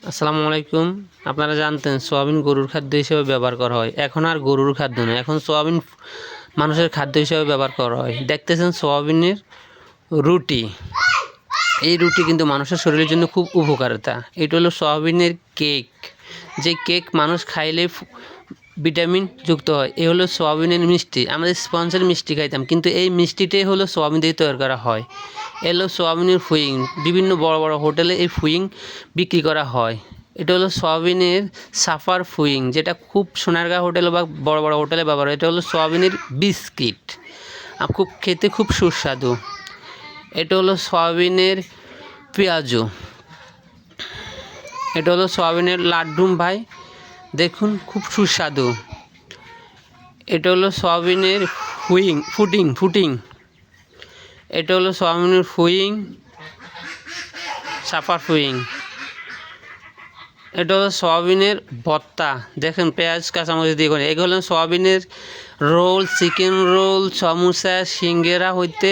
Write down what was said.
আসসালামু আলাইকুম। আপনারা জানতেন সোয়াবিন গরুর খাদ্য হিসেবে ব্যবহার করা হয়। এখন আর গরুর খাদ্য নয়, এখন সোয়াবিন মানুষের খাদ্য হিসেবে ব্যবহার করা হয়। দেখতেছেন সোয়াবিনের রুটি। এই রুটি কিন্তু মানুষের শরীরের জন্য খুব উপকারিতা। এটা হলো সোয়াবিনের কেক, যে কেক মানুষ খাইলে ভিটামিন যুক্ত হয়। এ হলো সোয়াবিনের মিষ্টি। আমাদের স্পঞ্জের মিষ্টি খাইতাম, কিন্তু এই মিষ্টিটাই হলো সোয়াবিন দিয়ে তৈরি করা হয়। এলো সোয়াবিনের ফুইং। বিভিন্ন বড় বড় হোটেলে এই ফুইং বিক্রি করা হয়। এটা হলো সোয়াবিনের সাফার ফুইং, যেটা খুব সোনারগাঁ হোটেলে বা বড় বড় হোটেলে ব্যবহার হয়। এটা হলো সোয়াবিনের বিস্কিট, খুব খেতে খুব সুস্বাদু। এটা হলো সোয়াবিনের পেঁয়াজু। এটা হলো সোয়াবিনের লাড্ডুম ভাই, দেখুন খুব সুস্বাদু। এটা হলো সোয়াবিনের ফুটিং। এটা হলো সোয়াবিনের ফুইং, সাফার ফুইং। এটা হলো সোয়াবিনের ভর্তা, দেখেন পেঁয়াজ কাঁচামরিচ দিয়ে করে। এগুলো সোয়াবিনের রোল, চিকেন রোল, সমোসা, সিঙ্গারা হইতে